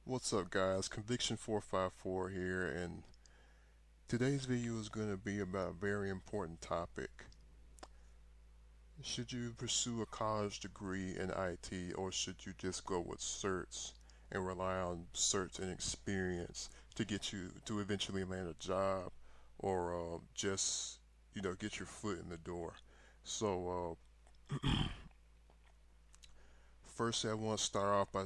What's up, guys? Conviction 454 here, and today's video is going to be about a very important topic. Should you pursue a college degree in IT, or should you just go with certs and rely on certs and experience to get you to eventually land a job, or just get your foot in the door? So, first, I want to start off by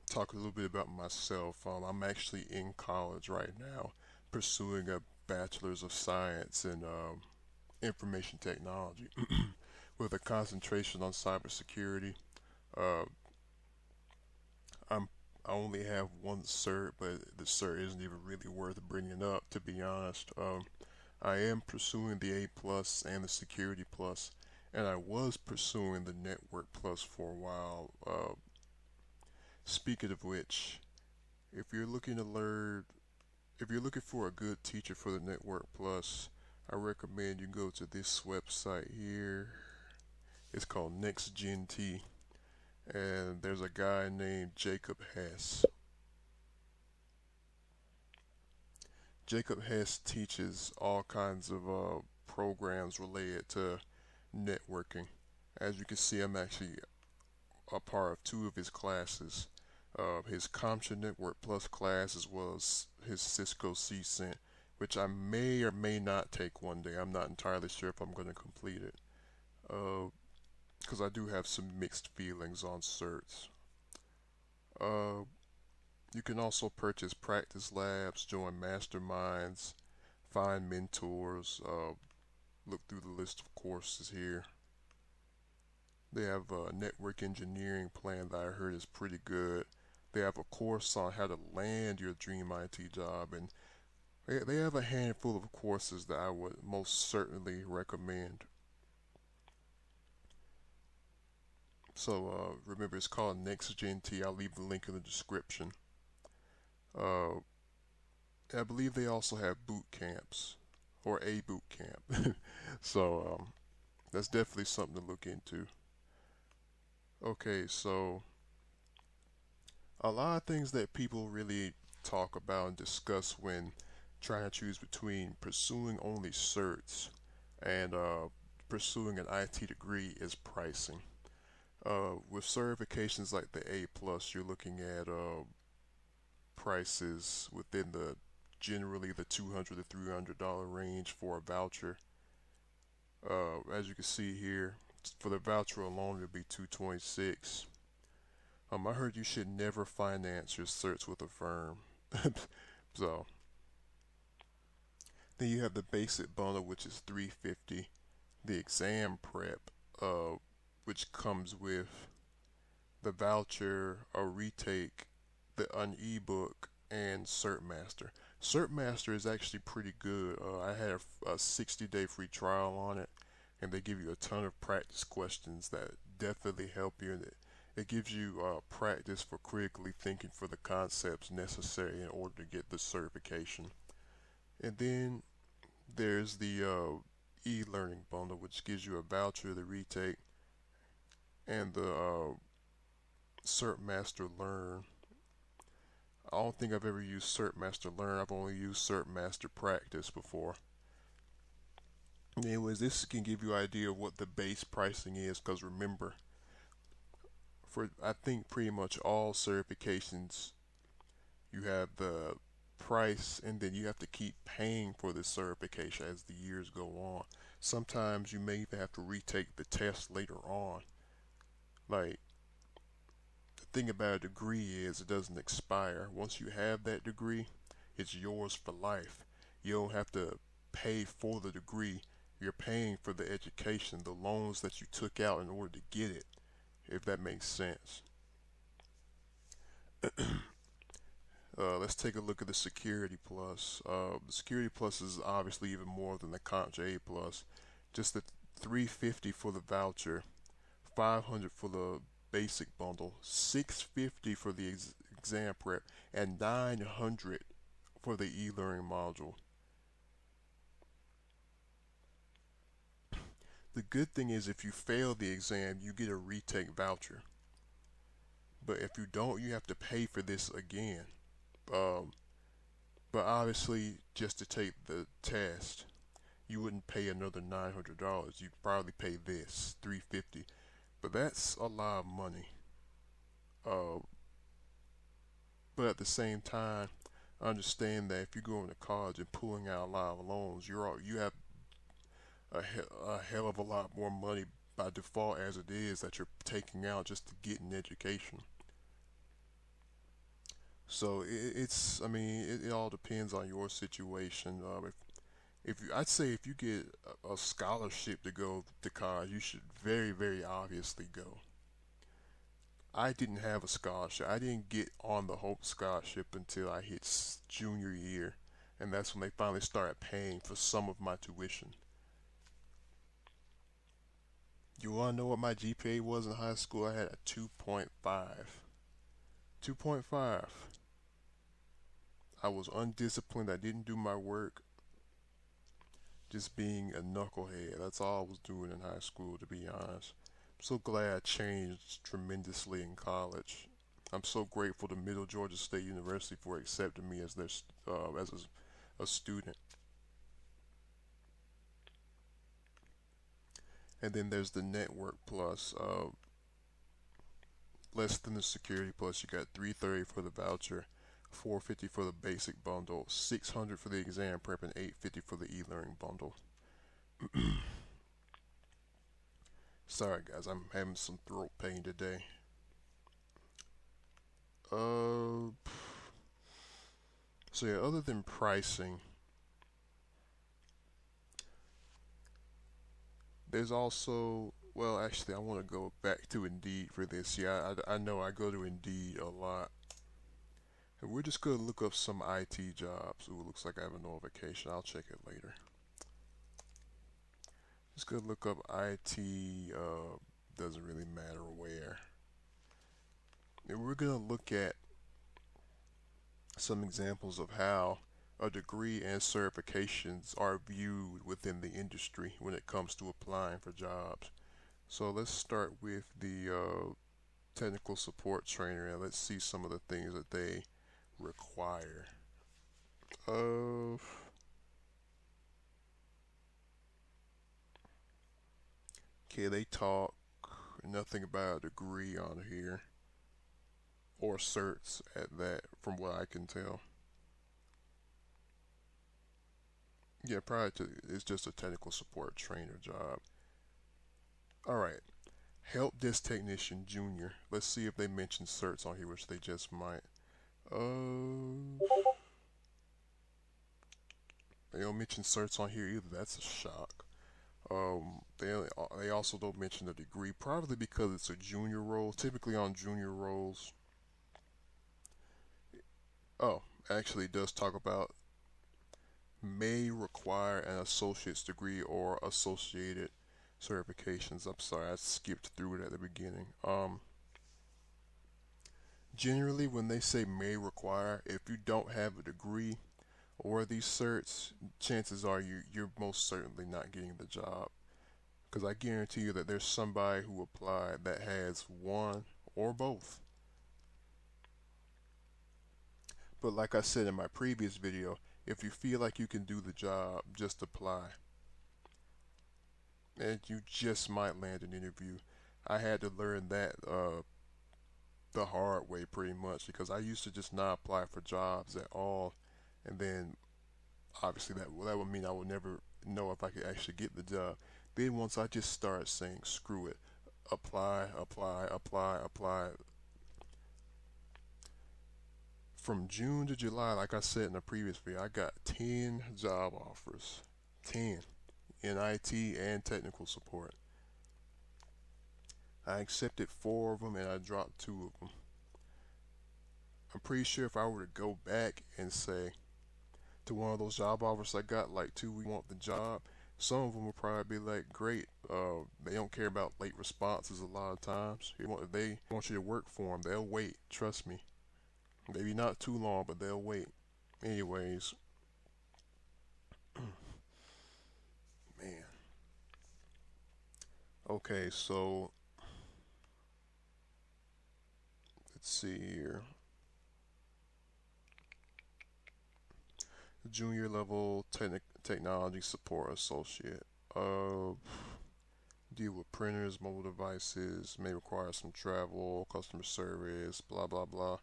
talking a little bit about myself. I'm actually in college right now, pursuing a bachelor's of science in information technology with a concentration on cybersecurity. Uh, I'm I only have one cert, but the cert isn't even really worth bringing up, to be honest. I am pursuing the A plus and the security plus, and I was pursuing the network plus for a while. Speaking of which, if you're looking to learn, if you're looking for a good teacher for the Network Plus, I recommend you go to this website here. It's called NextGenT, and there's a guy named Jacob Hess. Jacob Hess teaches all kinds of programs related to networking. As you can see, I'm actually a part of two of his classes. His CompTIA Network Plus class, as well as his Cisco CCENT, which I may or may not take one day. I'm not entirely sure if I'm going to complete it, because I do have some mixed feelings on certs. Uh, you can also purchase practice labs, join masterminds, find mentors, look through the list of courses here. They have a network engineering plan that I heard is pretty good. They have a course on how to land your dream IT job, and they have a handful of courses that I would most certainly recommend. So remember, it's called NextGenT. I'll leave the link in the description. Uh, I believe they also have boot camps or a boot camp. So that's definitely something to look into. Okay, so a lot of things that people really talk about and discuss when trying to choose between pursuing only certs and pursuing an IT degree is pricing. With certifications like the A plus, you're looking at prices within the generally the $200 to $300 range for a voucher. As you can see here, for the voucher alone, it'll be 226. I heard you should never finance your certs with a firm. So then you have the basic bundle, which is 350. The exam prep, uh, which comes with the voucher, a retake, an ebook, and CertMaster. CertMaster is actually pretty good. I had a 60-day free trial on it, and they give you a ton of practice questions that definitely help you. And it gives you practice for critically thinking for the concepts necessary in order to get the certification. And then there's the e-learning bundle, which gives you a voucher, the retake, and the CertMaster Learn. I don't think I've ever used CertMaster Learn. I've only used CertMaster Practice before. Anyways, this can give you an idea of what the base pricing is, because remember, for I think pretty much all certifications, you have the price and then you have to keep paying for the certification as the years go on. Sometimes you may even have to retake the test later on. Like, the thing about a degree is it doesn't expire. Once you have that degree, it's yours for life. You don't have to pay for the degree. You're paying for the education, the loans that you took out in order to get it, if that makes sense. Let's take a look at the Security Plus. The Security Plus is obviously even more than the CompTIA A Plus. Just the 350 for the voucher, 500 for the basic bundle, 650 for the exam prep, and 900 for the e-learning module. The good thing is if you fail the exam, you get a retake voucher. But if you don't, you have to pay for this again. Um, but obviously, just to take the test, you wouldn't pay another $900. You'd probably pay this $350. But that's a lot of money. Uh, but at the same time, understand that if you're going to college and pulling out a lot of loans, you have a hell of a lot more money by default as it is that you're taking out just to get an education. So it's I mean it all depends on your situation. If you, I'd say if you get a scholarship to go to college, you should very obviously go. I didn't have a scholarship. I didn't get on the Hope Scholarship until I hit junior year, and that's when they finally started paying for some of my tuition. You want to know what my GPA was in high school? I had a 2.5. 2.5. I was undisciplined. I didn't do my work. Just being a knucklehead. That's all I was doing in high school, to be honest. I'm so glad I changed tremendously in college. I'm so grateful to Middle Georgia State University for accepting me as a student. And then there's the Network Plus. Less than the Security Plus. You got 330 for the voucher, 450 for the basic bundle, 600 for the exam prep, and 850 for the e-learning bundle. Sorry guys, I'm having some throat pain today. Uh, so yeah, other than pricing, there's also, well, actually, I want to go back to Indeed for this. Yeah, I know I go to Indeed a lot. And we're just going to look up some IT jobs. Ooh, looks like I have a notification. I'll check it later. Just going to look up IT, doesn't really matter where. And we're going to look at some examples of how a degree and certifications are viewed within the industry when it comes to applying for jobs. So let's start with the technical support trainer and let's see some of the things that they require. Uh, okay, they talk nothing about a degree on here or certs at that, from what I can tell. Yeah, it's just a technical support trainer job. All right, help desk technician junior. Let's see if they mention certs on here, which they just might. Uh, they don't mention certs on here either. That's a shock. They also don't mention the degree, probably because it's a junior role. Typically on junior roles, oh, actually, it does talk about may require an associate's degree or associated certifications. I'm sorry, I skipped through it at the beginning. Generally, when they say may require, if you don't have a degree or these certs, chances are you're most certainly not getting the job. Because I guarantee you that there's somebody who applied that has one or both. But like I said in my previous video, if you feel like you can do the job, just apply. And you just might land an interview. I had to learn that the hard way pretty much because I used to just not apply for jobs at all. And then obviously that would mean I would never know if I could actually get the job. Then once I just started saying screw it, apply, from June to July, like I said in the previous video, I got 10 job offers. 10 in IT and technical support. I accepted 4 of them and I dropped 2 of them. I'm pretty sure if I were to go back and say to one of those job offers I got, like, 2, we want the job, some of them will probably be like, great. They don't care about late responses a lot of times. They want you to work for them. They'll wait. Trust me. Maybe not too long, but they'll wait. Anyways, man. Okay, so let's see here. Junior level technology support associate. Uh, Deal with printers, mobile devices, may require some travel, customer service, blah blah blah.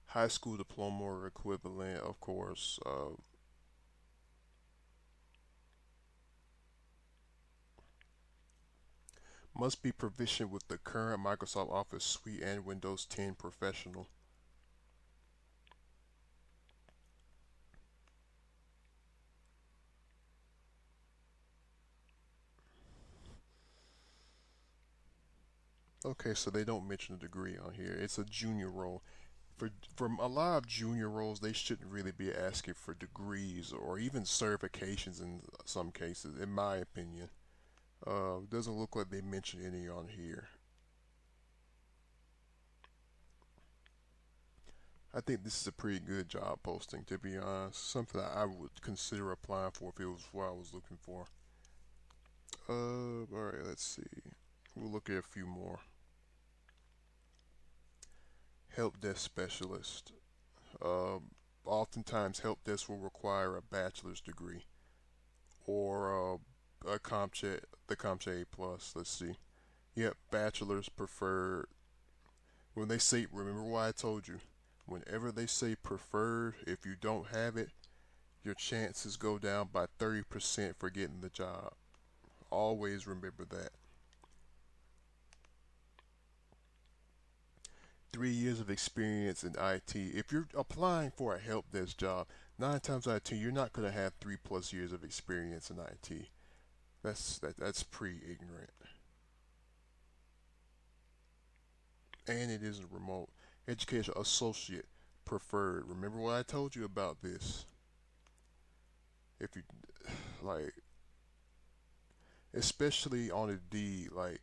High school diploma or equivalent, of course. Must be proficient with the current Microsoft Office suite and Windows 10 Professional. Okay, so they don't mention a degree on here. It's a junior role. For a lot of junior roles, they shouldn't really be asking for degrees or even certifications in some cases, in my opinion. Doesn't look like they mention any on here. I think this is a pretty good job posting, to be honest. Something that I would consider applying for if it was what I was looking for. Alright, let's see. We'll look at a few more. Help desk specialist. Um, Oftentimes, help desk will require a bachelor's degree or a CompTIA, the CompTIA A plus. Let's see. Yep, bachelor's preferred. When they say, remember why I told you. Whenever they say preferred, if you don't have it, your chances go down by 30% for getting the job. Always remember that. 3 years of experience in IT. If you're applying for a help desk job, 9 times out of 10, you're not going to have 3+ years of experience in IT. That's pretty ignorant, and it isn't remote. Education associate preferred. Remember what I told you about this. If you like, especially on a D, like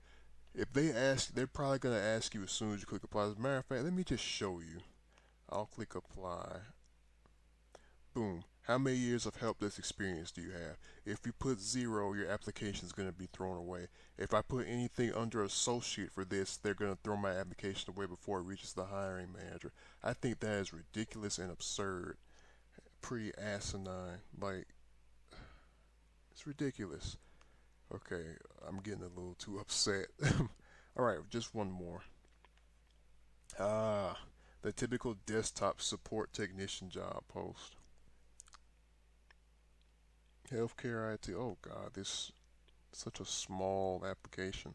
if they ask, they're probably gonna ask you as soon as you click apply. As a matter of fact, let me just show you. I'll click apply. Boom. How many years of help desk experience do you have? If you put zero, your application is going to be thrown away. If I put anything under associate for this, they're going to throw my application away before it reaches the hiring manager. I think that is ridiculous and absurd. Pretty asinine. Like, it's ridiculous. Okay, I'm getting a little too upset. Alright, just one more. Ah, the typical desktop support technician job post. Healthcare IT. Oh god, this such a small application.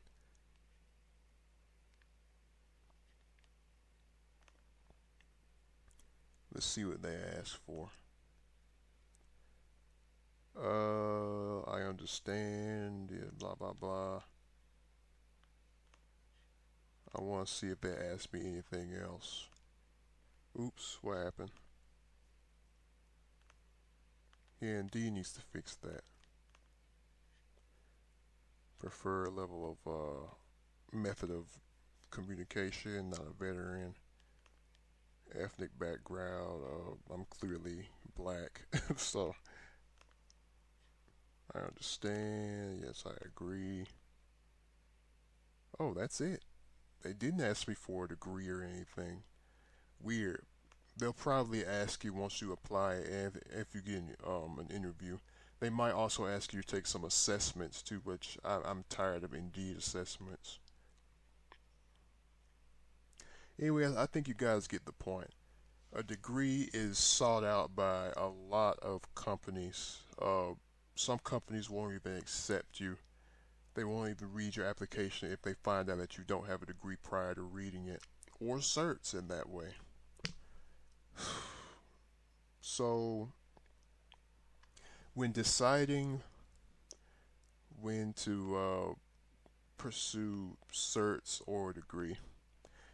Let's see what they ask for. I understand. Yeah, blah blah blah. I want to see if they ask me anything else. Oops, what happened? Yeah, Indeed needs to fix that. Prefer level of method of communication, not a veteran. Ethnic background. I'm clearly black, so I understand. Yes, I agree. Oh, that's it. They didn't ask me for a degree or anything. Weird. They'll probably ask you once you apply and if you get an interview. They might also ask you to take some assessments too, which I'm tired of Indeed assessments. Anyway, I think you guys get the point. A degree is sought out by a lot of companies. Some companies won't even accept you. They won't even read your application if they find out that you don't have a degree prior to reading it, or certs in that way. So, when deciding when to pursue certs or a degree,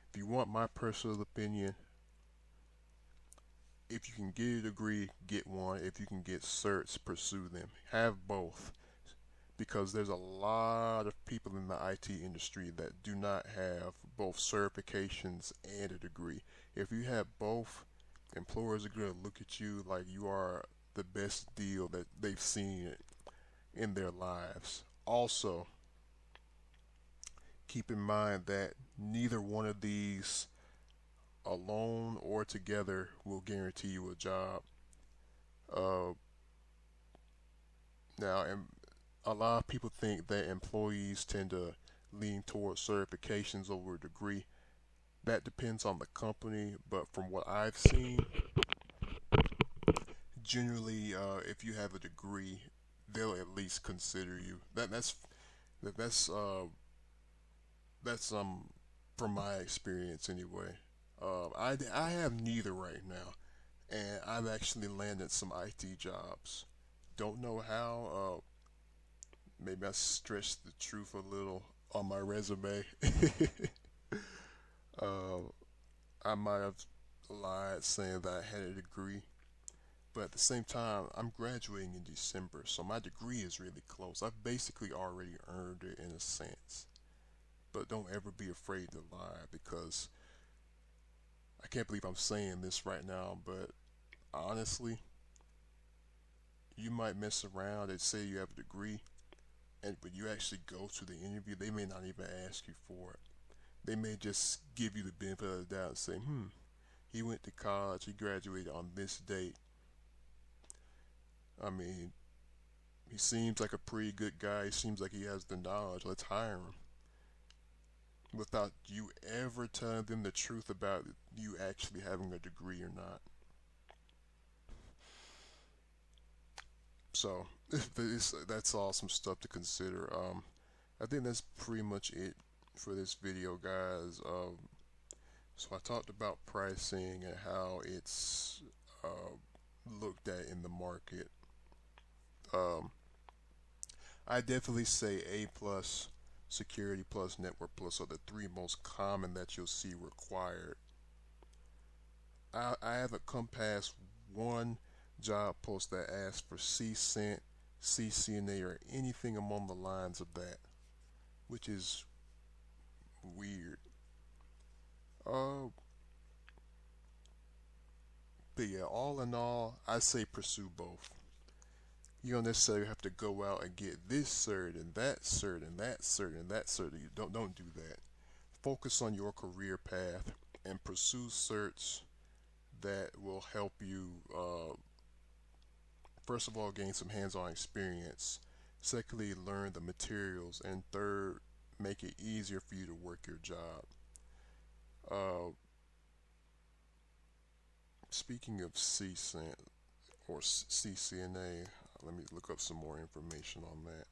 if you want my personal opinion, if you can get a degree, get one. If you can get certs, pursue them. Have both. Because there's a lot of people in the IT industry that do not have both certifications and a degree. If you have both, employers are going to look at you like you are the best deal that they've seen in their lives. Also, keep in mind that neither one of these alone or together will guarantee you a job. Uh, Now, and a lot of people think that employees tend to lean towards certifications over a degree. That depends on the company, but from what I've seen, generally, if you have a degree, they'll at least consider you. That's that's from my experience anyway. I have neither right now, and I've actually landed some IT jobs. Don't know how. Maybe I stretched the truth a little on my resume. uh, I might have lied saying that I had a degree, but at the same time, I'm graduating in December, so my degree is really close. I've basically already earned it in a sense. But don't ever be afraid to lie because I can't believe I'm saying this right now, but honestly, you might mess around and say you have a degree, and when you actually go to the interview, they may not even ask you for it. They may just give you the benefit of the doubt and say, he went to college, he graduated on this date. I mean, he seems like a pretty good guy, he seems like he has the knowledge, let's hire him. Without you ever telling them the truth about you actually having a degree or not. So, that's all some stuff to consider. I think that's pretty much it for this video, guys. So I talked about pricing and how it's looked at in the market. Um, I definitely say A plus, security plus, network plus are the three most common that you'll see required. I haven't come past one job post that asks for CCENT, CCNA, or anything along the lines of that, which is weird. Uh, but yeah, all in all, I say pursue both. You don't necessarily have to go out and get this cert and that cert and that cert and that cert. You don't do that. Focus on your career path and pursue certs that will help you. First of all, gain some hands-on experience. Secondly, learn the materials, and third, make it easier for you to work your job. Uh, Speaking of CCENT or CCNA, let me look up some more information on that.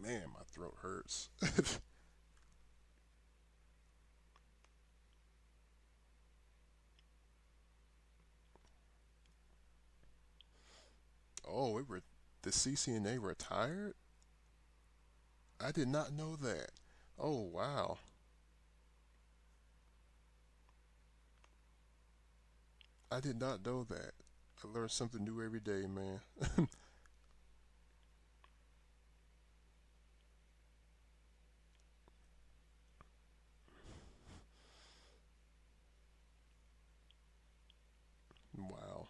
Man, my throat hurts. Oh, the CCNA retired? I did not know that. Oh, wow. I did not know that. I learn something new every day, man. Wow.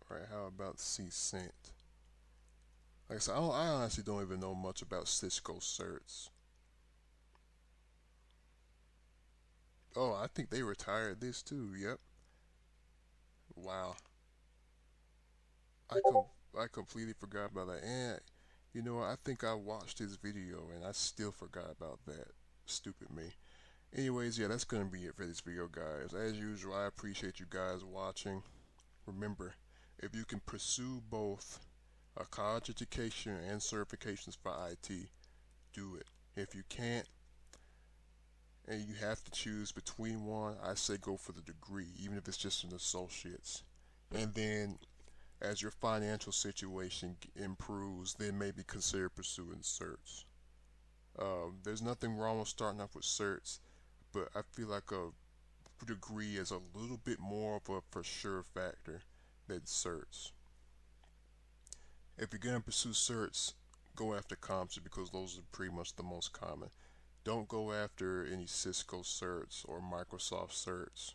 All right, how about CCENT? Like I said, I honestly don't even know much about Cisco certs. Oh, I think they retired this too. Yep. Wow. I com I completely forgot about that. And you know, I think I watched his video and I still forgot about that. Stupid me. Anyways, yeah, that's gonna be it for this video, guys. As usual, I appreciate you guys watching. Remember, if you can pursue both a college education and certifications for IT, do it. If you can't and you have to choose between one, I say go for the degree, even if it's just an associate's. And then as your financial situation improves, then maybe consider pursuing certs. There's nothing wrong with starting off with certs, but I feel like a degree is a little bit more of a for sure factor than certs. If you're going to pursue certs, go after CompTIA because those are pretty much the most common. Don't go after any Cisco certs or Microsoft certs.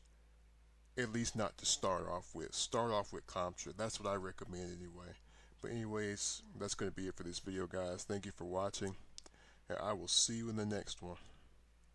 At least not to start off with. Start off with CompTIA. That's what I recommend anyway. But anyways, that's going to be it for this video, guys. Thank you for watching. and I will see you in the next one.